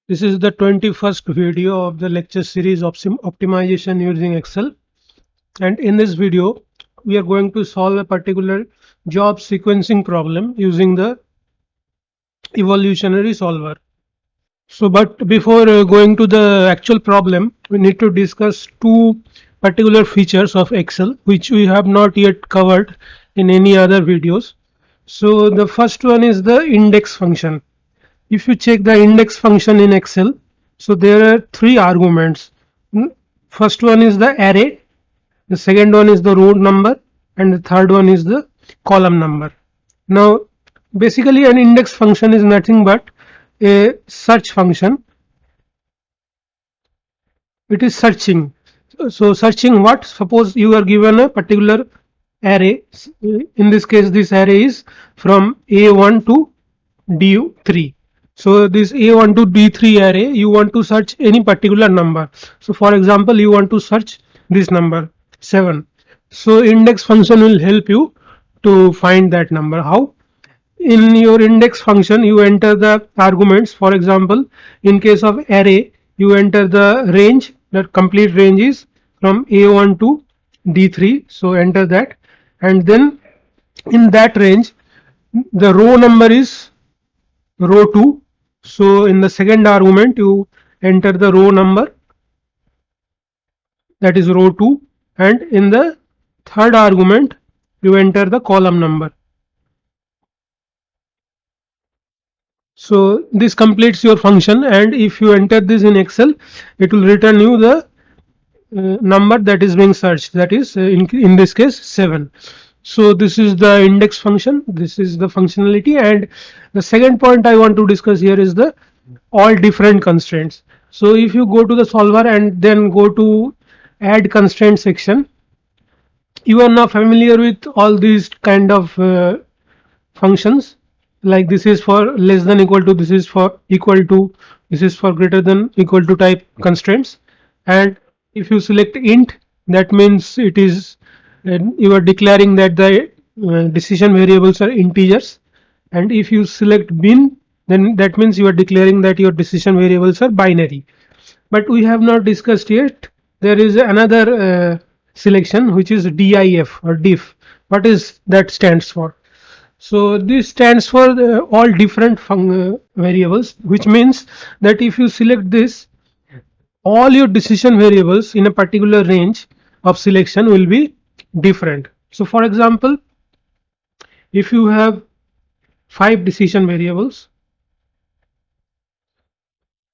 This is the 21st video of the lecture series of optimization using Excel. And in this video, we are going to solve a particular job sequencing problem using the evolutionary solver. So, but before going to the actual problem, we need to discuss two particular features of Excel, which we have not yet covered in any other videos. So, the first one is the index function. If you check the index function in Excel, so there are three arguments. First one is the array, the second one is the row number, and the third one is the column number. Now, basically an index function is nothing but a search function. It is searching. So searching what? Suppose you are given a particular array. In this case, this array is from A1 to D3. So this A1 to D3 array, you want to search any particular number. So for example, you want to search this number 7. So index function will help you to find that number. How? In your index function, you enter the arguments. For example, in case of array, you enter the range. That complete range is from A1 to D3. So enter that, and then in that range, the row number is row 2. So in the second argument, you enter the row number, that is row 2, and in the third argument, you enter the column number. So this completes your function, and if you enter this in Excel, it will return you the number that is being searched, that is in this case 7. So this is the index function, this is the functionality. And the second point I want to discuss here is the all different constraints. So if you go to the solver and then go to add constraint section, you are now familiar with all these kind of functions, like this is for less than equal to, this is for equal to, this is for greater than equal to type constraints. And if you select int, that means it is you are declaring that the decision variables are integers. And if you select bin, then that means you are declaring that your decision variables are binary. But we have not discussed yet, there is another selection, which is diff or diff. What is that stands for? So this stands for all different variables, which means that if you select this, all your decision variables in a particular range of selection will be different. So for example, if you have 5 decision variables,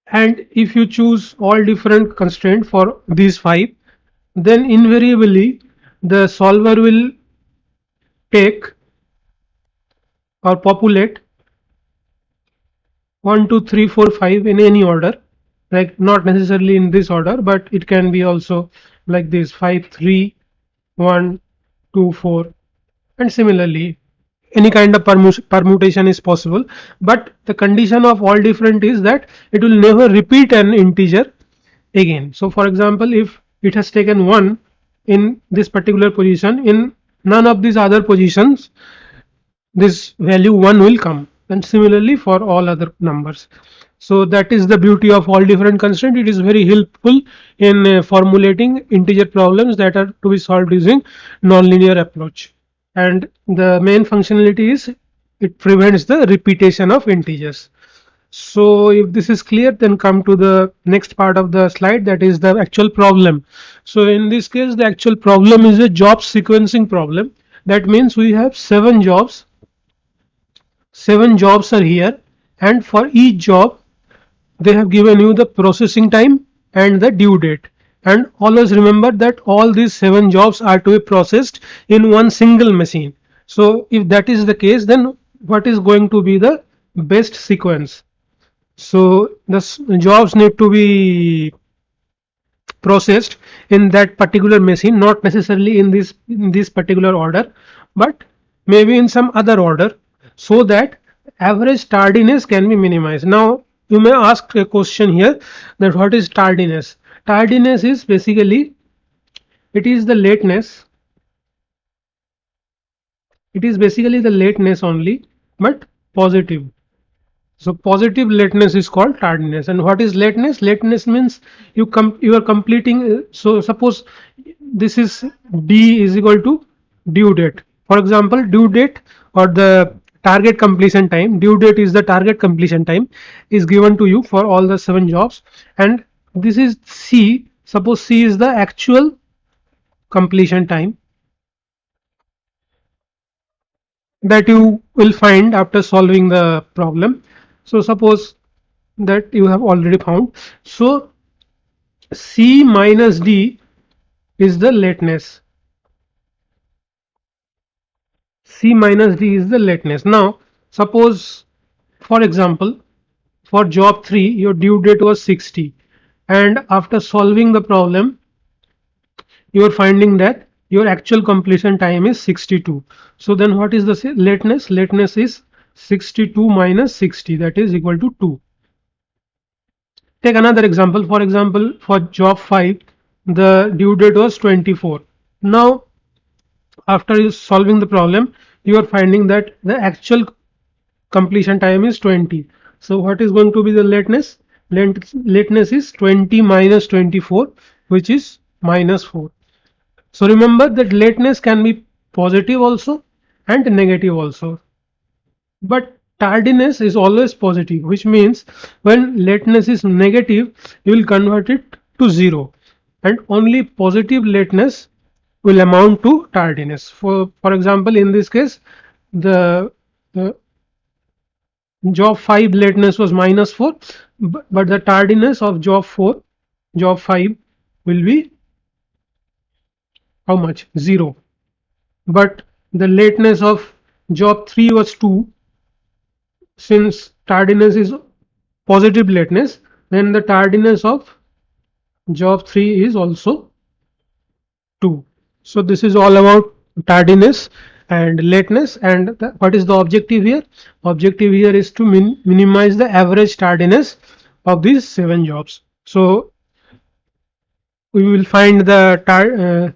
and if you choose all different constraint for these 5, then invariably the solver will take or populate 1 2 3 4 5 in any order, like not necessarily in this order, but it can be also like this 5 3 1 2 4, and similarly any kind of permutation is possible. But the condition of all different is that it will never repeat an integer again. So for example, if it has taken 1 in this particular position, in none of these other positions this value 1 will come, and similarly for all other numbers. So that is the beauty of all different constraint. It is very helpful in formulating integer problems that are to be solved using nonlinear approach. And the main functionality is it prevents the repetition of integers. So if this is clear, then come to the next part of the slide, that is the actual problem. So in this case, the actual problem is a job sequencing problem. That means we have 7 jobs. 7 jobs are here, and for each job they have given you the processing time and the due date. And always remember that all these 7 jobs are to be processed in one single machine. So if that is the case, then what is going to be the best sequence? So the jobs need to be processed in that particular machine, not necessarily in this particular order, but maybe in some other order, so that average tardiness can be minimized. Now you may ask a question here, that what is tardiness? Tardiness is basically, it is the lateness, it is basically the lateness only, but positive. So positive lateness is called tardiness. And what is lateness? Lateness means you are completing. So suppose this is D is equal to due date. For example, due date or the target completion time. Due date is the target completion time is given to you for all the 7 jobs, and this is C. Suppose C is the actual completion time that you will find after solving the problem. So suppose that you have already found. So C minus D is the lateness. C minus D is the lateness. Now suppose, for example, for job 3 your due date was 60, and after solving the problem you are finding that your actual completion time is 62. So then what is the lateness? Lateness is 62 minus 60, that is equal to 2. Take another example. For example, for job 5, the due date was 24. Now, after you solving the problem, you are finding that the actual completion time is 20. So, what is going to be the lateness? Lateness is 20 minus 24, which is minus 4. So, remember that lateness can be positive also and negative also. But tardiness is always positive, which means when lateness is negative, you will convert it to 0, and only positive lateness will amount to tardiness. For example, in this case, the job 5 lateness was minus 4, but the tardiness of job 5 will be how much? 0. But the lateness of job 3 was 2. Since tardiness is positive lateness, then the tardiness of job 3 is also 2. So this is all about tardiness and lateness. And what is the objective here? Objective here is to minimize the average tardiness of these 7 jobs. So we will find the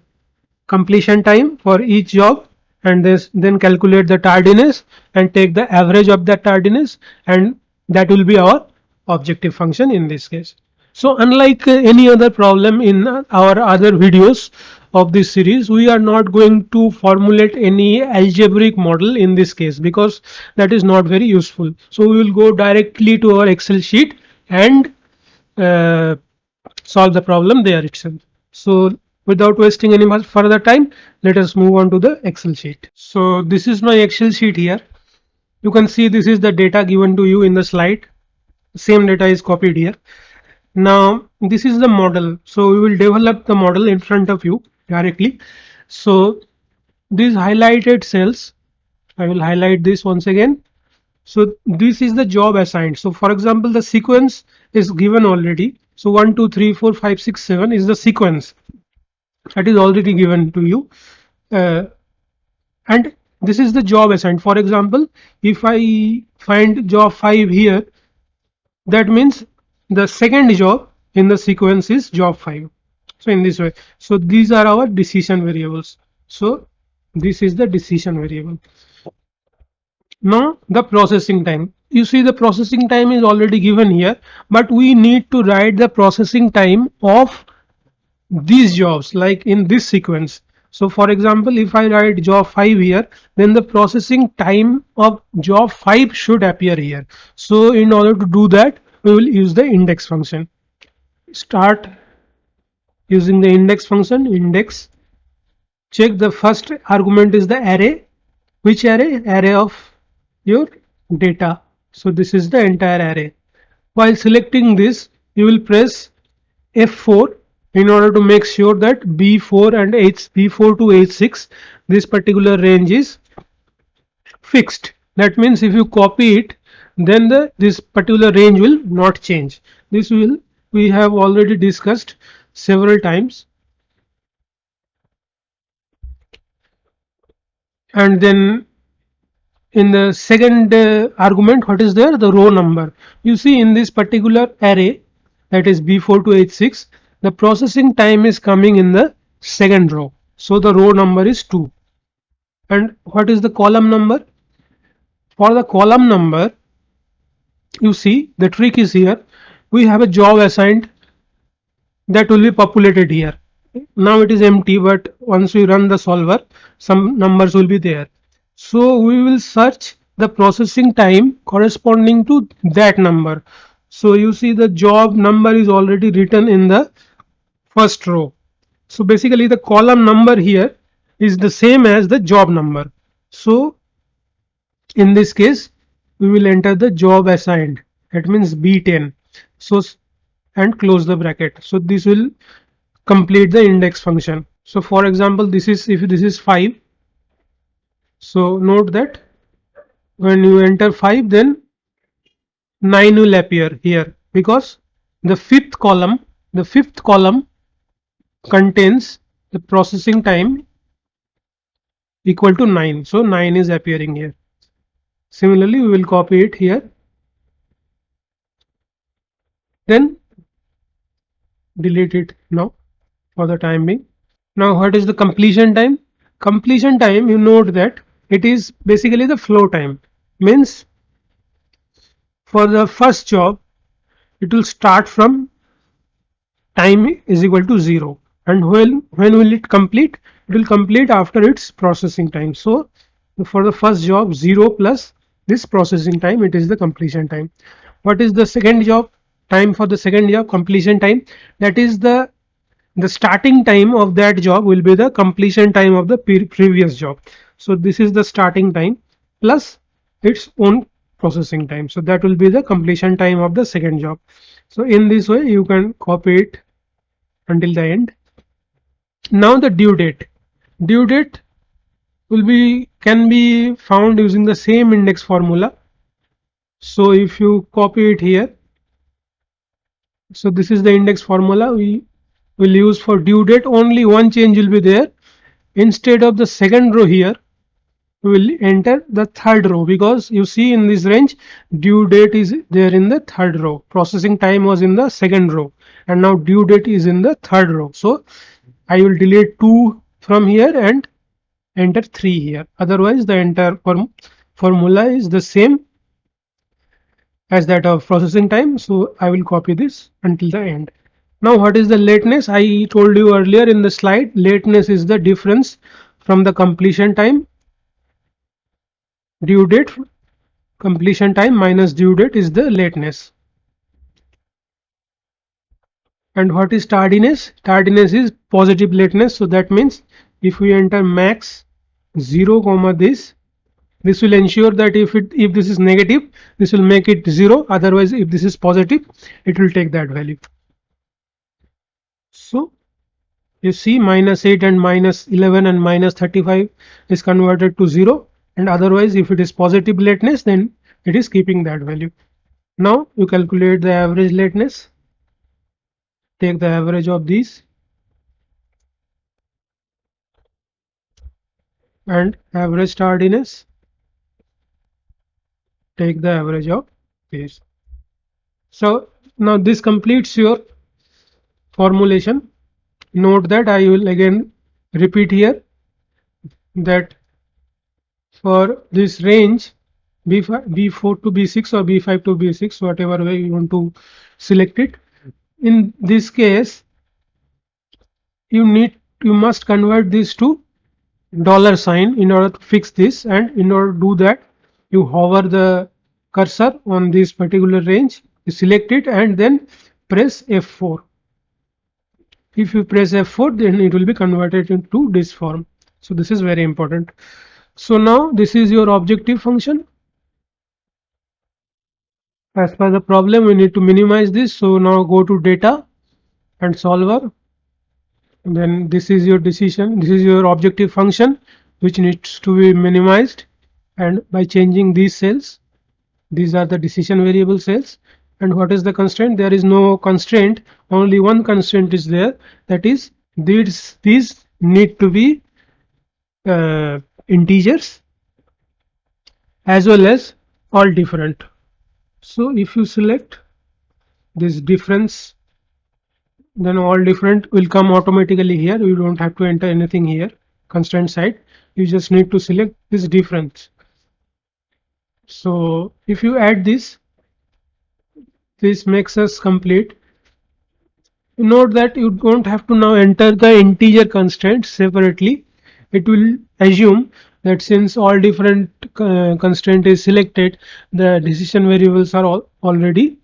completion time for each job, and this then calculate the tardiness and take the average of that tardiness, and that will be our objective function in this case. So unlike any other problem in our other videos of this series, we are not going to formulate any algebraic model in this case because that is not very useful. So we will go directly to our Excel sheet and uh, solve the problem there itself. So without wasting any much further time, let us move on to the Excel sheet. So this is my Excel sheet here. You can see this is the data given to you in the slide. Same data is copied here. Now this is the model. So we will develop the model in front of you directly. So these highlighted cells, I will highlight this once again. So this is the job assigned. So for example, the sequence is given already. So 1, 2, 3, 4, 5, 6, 7 is the sequence that is already given to you. And this is the job assigned. For example, if I find job 5 here, that means the second job in the sequence is job 5. So in this way, so these are our decision variables. So this is the decision variable. Now the processing time. You see the processing time is already given here, but we need to write the processing time of these jobs like in this sequence. So for example, if I write job 5 here, then the processing time of job 5 should appear here. So in order to do that, we will use the index function. Start using the index function. Index, check the first argument is the array. Which array? Array of your data. So this is the entire array. While selecting this, you will press F4 in order to make sure that B4 and B4 to H6, this particular range is fixed. That means if you copy it, then this particular range will not change. This will we have already discussed several times. And then in the second argument, what is there? The row number. You see in this particular array, that is B4 to H6, the processing time is coming in the second row. So the row number is 2. And what is the column number? For the column number, you see the trick is here. We have a job assigned that will be populated here. Now it is empty, but once we run the solver, some numbers will be there. So we will search the processing time corresponding to that number. So you see the job number is already written in the first row. So basically the column number here is the same as the job number. So in this case we will enter the job assigned, that means B10. So and close the bracket. So this will complete the index function. So for example, this is, if this is 5, so note that when you enter 5, then 9 will appear here, because the fifth column contains the processing time equal to 9, so 9 is appearing here. Similarly, we will copy it here, then delete it now for the time being. Now what is the completion time? Completion time, you note that it is basically the flow time. Means for the first job it will start from time is equal to 0, and when will it complete? It will complete after its processing time. So for the first job, 0 plus this processing time, it is the completion time. What is the second job time? For the second job, completion time, that is the starting time of that job will be the completion time of the previous job. So this is the starting time plus its own processing time. So that will be the completion time of the second job. So in this way you can copy it until the end. Now the due date. Due date can be found using the same index formula. So if you copy it here, so this is the index formula we will use for due date. Only one change will be there. Instead of the second row here, we will enter the third row, because you see in this range due date is there in the third row, processing time was in the second row, and now due date is in the third row. So I will delete 2 from here and enter 3 here. Otherwise the entire formula is the same as that of processing time. So I will copy this until the end. Now what is the lateness? I told you earlier in the slide, lateness is the difference from the completion time, due date, completion time minus due date is the lateness. And what is tardiness? Tardiness is positive lateness. So that means if we enter max 0 comma this will ensure that if this is negative, this will make it 0. Otherwise, if this is positive, it will take that value. So you see -8 and -11 and -35 is converted to 0, and otherwise if it is positive lateness, then it is keeping that value. Now you calculate the average lateness, take the average of these, and average tardiness, take the average of these. So now this completes your formulation. Note that I will again repeat here that for this range B4 to B6 or B5 to B6, whatever way you want to select it, in this case you must convert this to $sign in order to fix this, and in order to do that you hover the cursor on this particular range, you select it and then press F4. If you press F4, then it will be converted into this form. So this is very important. So now this is your objective function. As per the problem, we need to minimize this. So now go to data and solver. And then this is your decision. This is your objective function which needs to be minimized. And by changing these cells, these are the decision variable cells. And what is the constraint? There is no constraint. Only one constraint is there. That is these need to be integers as well as all different. So if you select this difference, then all different will come automatically here. You don't have to enter anything here, constraint side. You just need to select this difference. So if you add this, this makes us complete. Note that you don't have to now enter the integer constraint separately. It will assume that since all different constraint is selected, the decision variables are already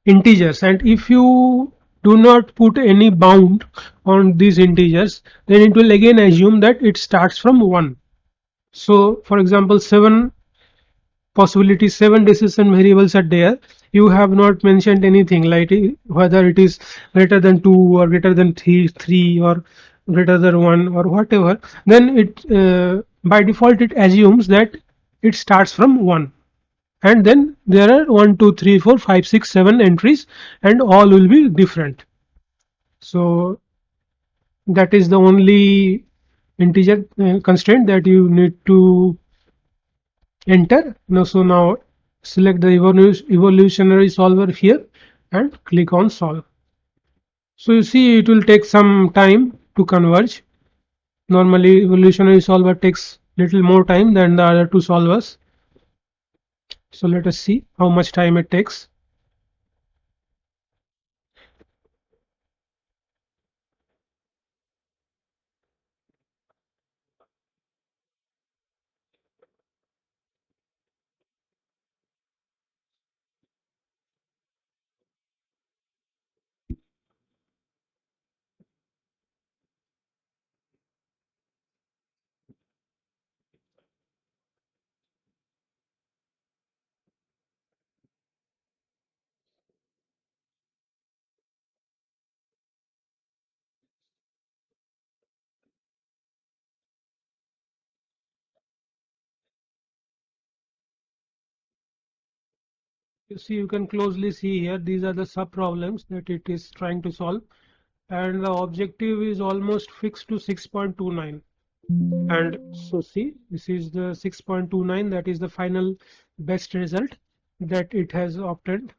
integers, and if you do not put any bound on these integers, then it will again assume that it starts from 1. So for example, 7 decision variables are there. You have not mentioned anything like whether it is greater than 2 or greater than 3 or greater than 1 or whatever. Then it by default it assumes that it starts from 1, and then there are 1 2 3 4 5 6 7 entries, and all will be different. So that is the only integer constraint that you need to enter. Now, so now select the evolutionary solver here and click on solve. So you see it will take some time to converge. Normally evolutionary solver takes little more time than the other two solvers. So let us see how much time it takes. You see, you can closely see here, these are the sub problems that it is trying to solve, and the objective is almost fixed to 6.29. And so see, this is the 6.29, that is the final best result that it has obtained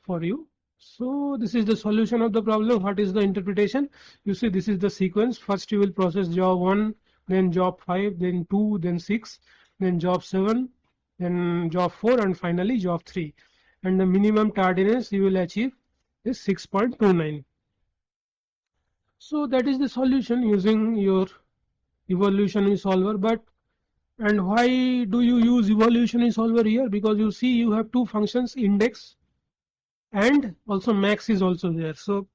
for you. So this is the solution of the problem. What is the interpretation? You see, this is the sequence. First you will process job 1, then job 5, then 2, then 6, then job 7, then job 4, and finally job 3. And the minimum tardiness you will achieve is 6.29. So that is the solution using your evolutionary solver. But and why do you use evolutionary solver here? Because you see you have two functions, index and also max is also there. So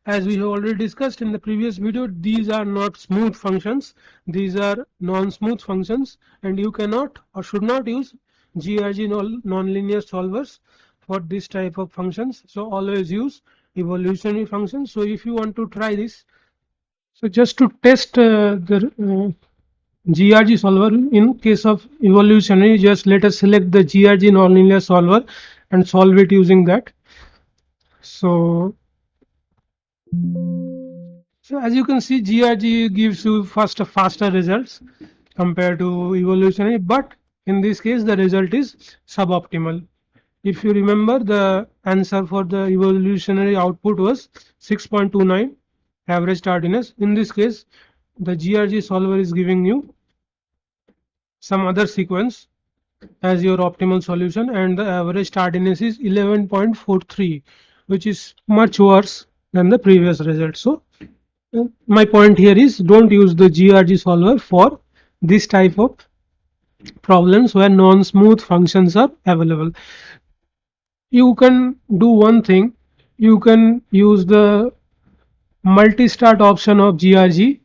as we have already discussed in the previous video, these are not smooth functions, these are non-smooth functions, and you cannot or should not use GRG nonlinear solvers for this type of functions. So always use evolutionary functions. So if you want to try this, so just to test the GRG solver, in case of evolutionary, just let us select the GRG nonlinear solver and solve it using that. So as you can see, GRG gives you faster results compared to evolutionary, but in this case the result is suboptimal. If you remember, the answer for the evolutionary output was 6.29 average tardiness. In this case, the GRG solver is giving you some other sequence as your optimal solution, and the average tardiness is 11.43, which is much worse than the previous result. So my point here is, don't use the GRG solver for this type of problems where non-smooth functions are available. You can do one thing, you can use the multi-start option of GRG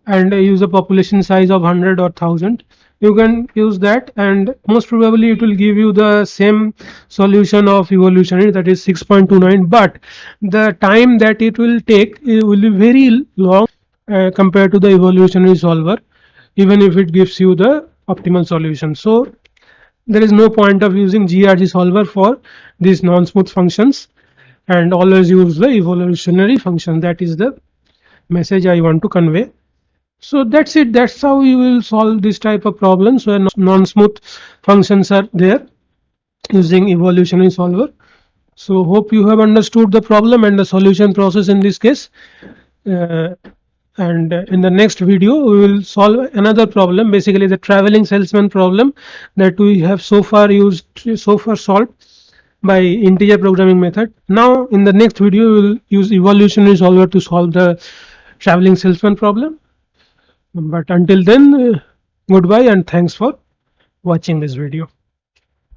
and use a population size of 100 or 1000. You can use that, and most probably it will give you the same solution of evolutionary, that is 6.29, but the time that it will take, it will be very long compared to the evolutionary solver, even if it gives you the optimal solution. So there is no point of using GRG solver for these non-smooth functions, and always use the evolutionary function. That is the message I want to convey. So that's it. That's how you will solve this type of problems where non-smooth functions are there using evolutionary solver. So hope you have understood the problem and the solution process in this case. and in the next video we will solve another problem, basically the traveling salesman problem that we have so far solved by integer programming method. Now in the next video we will use evolutionary solver to solve the traveling salesman problem. But until then, goodbye and thanks for watching this video.